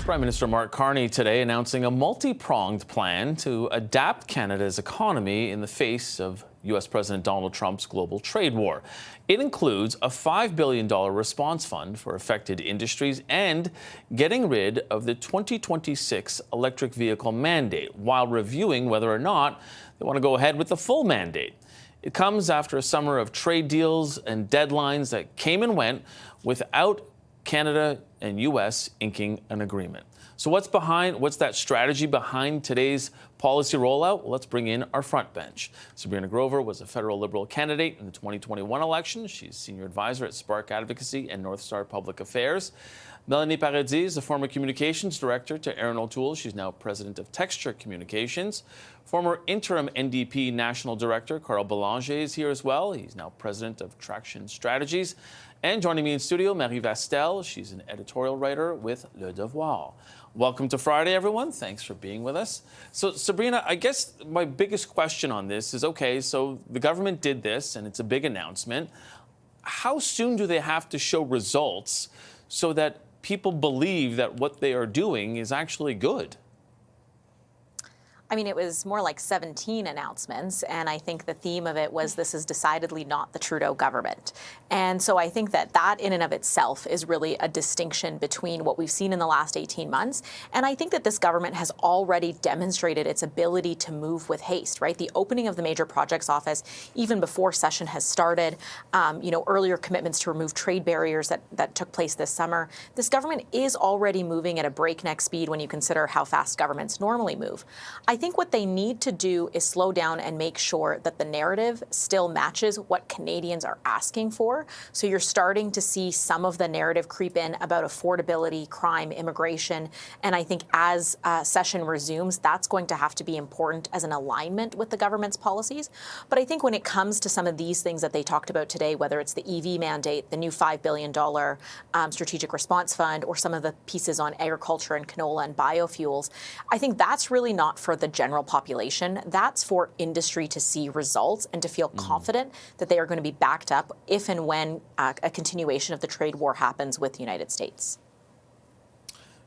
Prime Minister Mark Carney today announcing a multi-pronged plan to adapt Canada's economy in the face of U.S. President Donald Trump's global trade war. It includes a $5 billion response fund for affected industries and getting rid of the 2026 electric vehicle mandate while reviewing whether or not they want to go ahead with the full mandate. It comes after a summer of trade deals and deadlines that came and went without Canada and U.S. inking an agreement. So what's that strategy behind today's policy rollout? Well, let's bring in our front bench. Sabrina Grover was a federal Liberal candidate in the 2021 election. She's senior advisor at Spark Advocacy and North Star Public Affairs. Melanie Paradis is the former communications director to Aaron O'Toole. She's now president of Texture Communications. Former interim NDP national director Carl Belanger is here as well. He's now president of Traction Strategies. And joining me in studio, Marie Vastel. She's an editorial writer with Le Devoir. Welcome to Friday, everyone. Thanks for being with us. So, Sabrina, I guess my biggest question on this is, okay, so the government did this, and it's a big announcement. How soon do they have to show results so that people believe that what they are doing is actually good? I mean, it was more like 17 announcements, and I think the theme of it was this is decidedly not the Trudeau government. And so I think that in and of itself is really a distinction between what we've seen in the last 18 months. And I think that this government has already demonstrated its ability to move with haste, right? The opening of the Major Projects Office, even before session has started, earlier commitments to remove trade barriers that took place this summer. This government is already moving at a breakneck speed when you consider how fast governments normally move. I think what they need to do is slow down and make sure that the narrative still matches what Canadians are asking for. So you're starting to see some of the narrative creep in about affordability, crime, immigration. And I think as session resumes, that's going to have to be important as an alignment with the government's policies. But I think when it comes to some of these things that they talked about today, whether it's the EV mandate, the new $5 billion strategic response fund, or some of the pieces on agriculture and canola and biofuels, I think that's really not for the general population. That's for industry to see results and to feel confident that they are going to be backed up if and when a continuation of the trade war happens with the United States.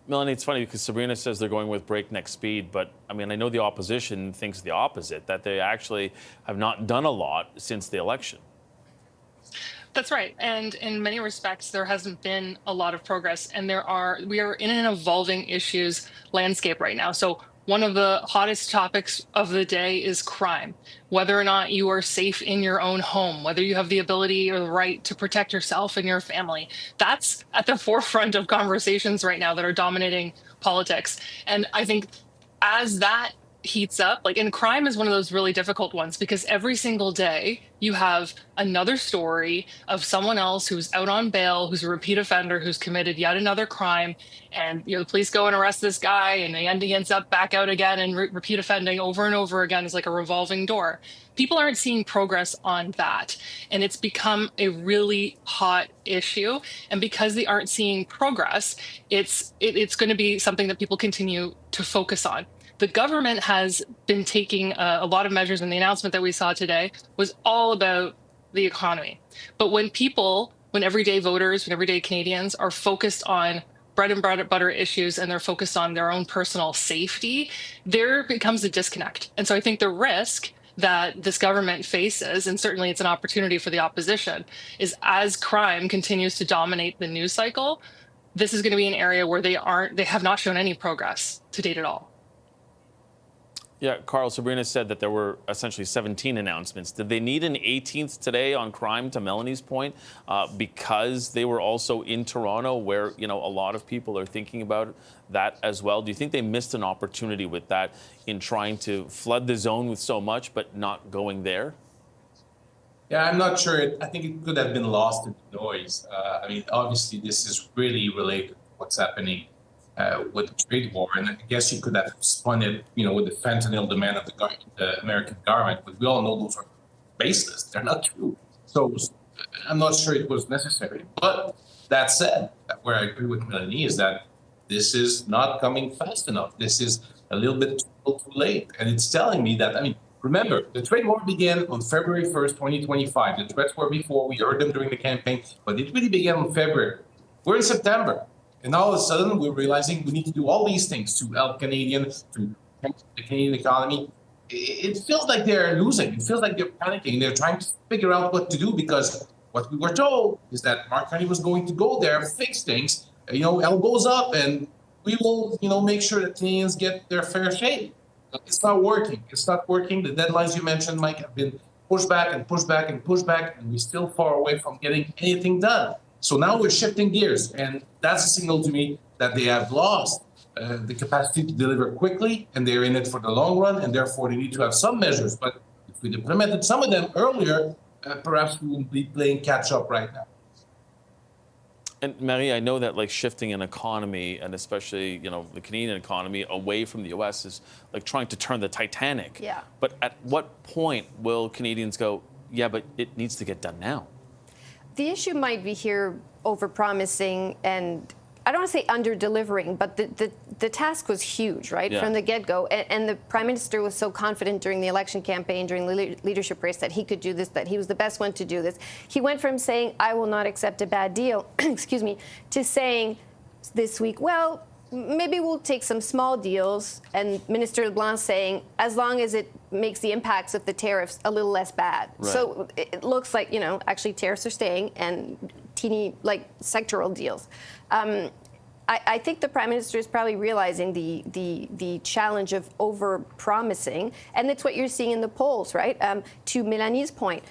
Melanie, it's funny because Sabrina says they're going with breakneck speed, but I mean, I know the opposition thinks the opposite, that they actually have not done a lot since the election. That's right. And in many respects, there hasn't been a lot of progress. And we are in an evolving issues landscape right now. So one of the hottest topics of the day is crime. Whether or not you are safe in your own home, whether you have the ability or the right to protect yourself and your family. That's at the forefront of conversations right now that are dominating politics. And I think as that heats up, and crime is one of those really difficult ones because every single day you have another story of someone else who's out on bail, who's a repeat offender, who's committed yet another crime. And the police go and arrest this guy and he ends up back out again and repeat offending over and over again. Is like a revolving door. People aren't seeing progress on that. And it's become a really hot issue. And because they aren't seeing progress, it's going to be something that people continue to focus on. The government has been taking a lot of measures, and the announcement that we saw today was all about the economy. But when everyday voters, when everyday Canadians are focused on bread and butter issues and they're focused on their own personal safety, there becomes a disconnect. And so I think the risk that this government faces, and certainly it's an opportunity for the opposition, is as crime continues to dominate the news cycle, this is going to be an area where they have not shown any progress to date at all. Yeah, Carl, Sabrina said that there were essentially 17 announcements. Did they need an 18th today on crime, to Melanie's point, because they were also in Toronto where, a lot of people are thinking about that as well? Do you think they missed an opportunity with that in trying to flood the zone with so much but not going there? Yeah, I'm not sure. I think it could have been lost in the noise. Obviously, this is really related to what's happening with the trade war, and I guess you could have spun it, with the fentanyl demand of the American government, but we all know those are baseless. They're not true. So I'm not sure it was necessary. But that said, where I agree with Melanie is that this is not coming fast enough. This is a little bit too late, and it's telling me that, remember, the trade war began on February 1st, 2025. The threats were before. We heard them during the campaign, but it really began in February. We're in September. And all of a sudden, we're realizing we need to do all these things to help to help the Canadian economy. It feels like they're losing. It feels like they're panicking. They're trying to figure out what to do because what we were told is that Mark Carney was going to go there, fix things, elbows up, and we will, make sure that Canadians get their fair share. It's not working. It's not working. The deadlines you mentioned, Mike, have been pushed back and pushed back and pushed back, and we're still far away from getting anything done. So now we're shifting gears, and that's a signal to me that they have lost the capacity to deliver quickly, and they're in it for the long run, and therefore they need to have some measures. But if we implemented some of them earlier, perhaps we wouldn't be playing catch up right now. And Marie, I know that like shifting an economy, and especially the Canadian economy, away from the U.S. is like trying to turn the Titanic. Yeah. But at what point will Canadians go, yeah, but it needs to get done now? The issue might be here over-promising and, I don't want to say under-delivering, but the task was huge, right, Yeah. from the get-go. And the Prime Minister was so confident during the election campaign, during the leadership race, that he could do this, that he was the best one to do this. He went from saying, I will not accept a bad deal, excuse me, to saying this week, well, maybe we'll take some small deals, and Minister LeBlanc saying, as long as it makes the impacts of the tariffs a little less bad. Right. So it looks like, actually tariffs are staying and teeny, sectoral deals. I think the Prime Minister is probably realizing the challenge of over-promising, and that's what you're seeing in the polls, right? To Mélanie's point,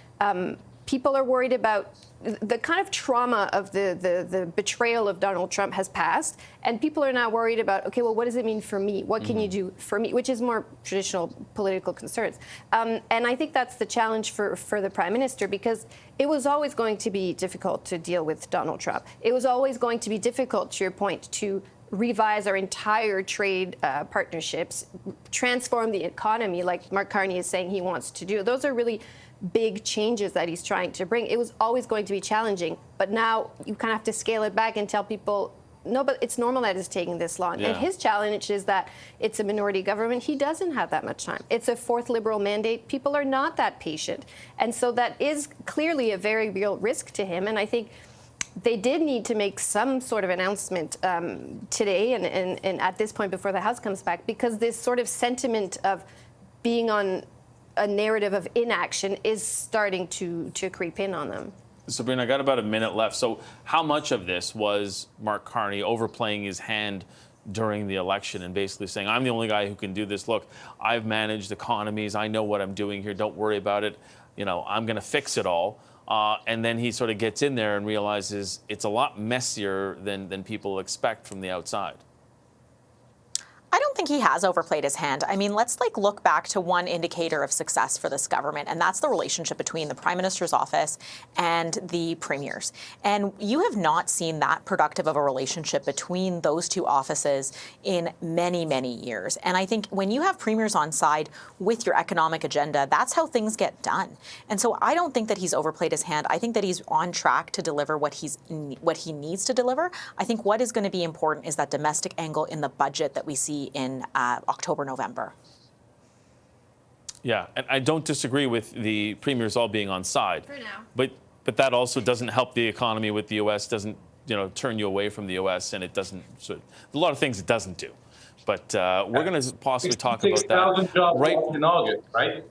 people are worried about the kind of trauma of the betrayal of Donald Trump has passed, and people are now worried about, okay, well, what does it mean for me? What can you do for me? Which is more traditional political concerns. And I think that's the challenge for the Prime Minister, because it was always going to be difficult to deal with Donald Trump. It was always going to be difficult, to your point, to revise our entire trade partnerships, transform the economy like Mark Carney is saying he wants to do. Those are really big changes that he's trying to bring. It was always going to be challenging, but now you kind of have to scale it back and tell people, no, but it's normal that it's taking this long. Yeah. And his challenge is that it's a minority government. He doesn't have that much time. It's a fourth Liberal mandate. People are not that patient. And so that is clearly a very real risk to him. And I think they did need to make some sort of announcement today and at this point before the House comes back, because this sort of sentiment of being on a narrative of inaction is starting to creep in on them. Sabrina, I got about a minute left. So how much of this was Mark Carney overplaying his hand during the election and basically saying, I'm the only guy who can do this. Look, I've managed economies. I know what I'm doing here. Don't worry about it. I'm going to fix it all. And then he sort of gets in there and realizes it's a lot messier than people expect from the outside. I don't think he has overplayed his hand. I mean, let's look back to one indicator of success for this government, and that's the relationship between the Prime Minister's office and the premiers. And you have not seen that productive of a relationship between those two offices in many, many years. And I think when you have premiers on side with your economic agenda, that's how things get done. And so I don't think that he's overplayed his hand. I think that he's on track to deliver what he needs to deliver. I think what is going to be important is that domestic angle in the budget that we see in October, November. Yeah, and I don't disagree with the premiers all being on side. For now. But that also doesn't help the economy with the U.S., doesn't turn you away from the U.S., and it doesn't, a lot of things it doesn't do. But we're going to possibly talk about that. 6,000 jobs lost in August, right?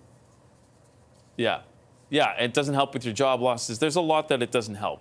Yeah. Yeah, it doesn't help with your job losses. There's a lot that it doesn't help.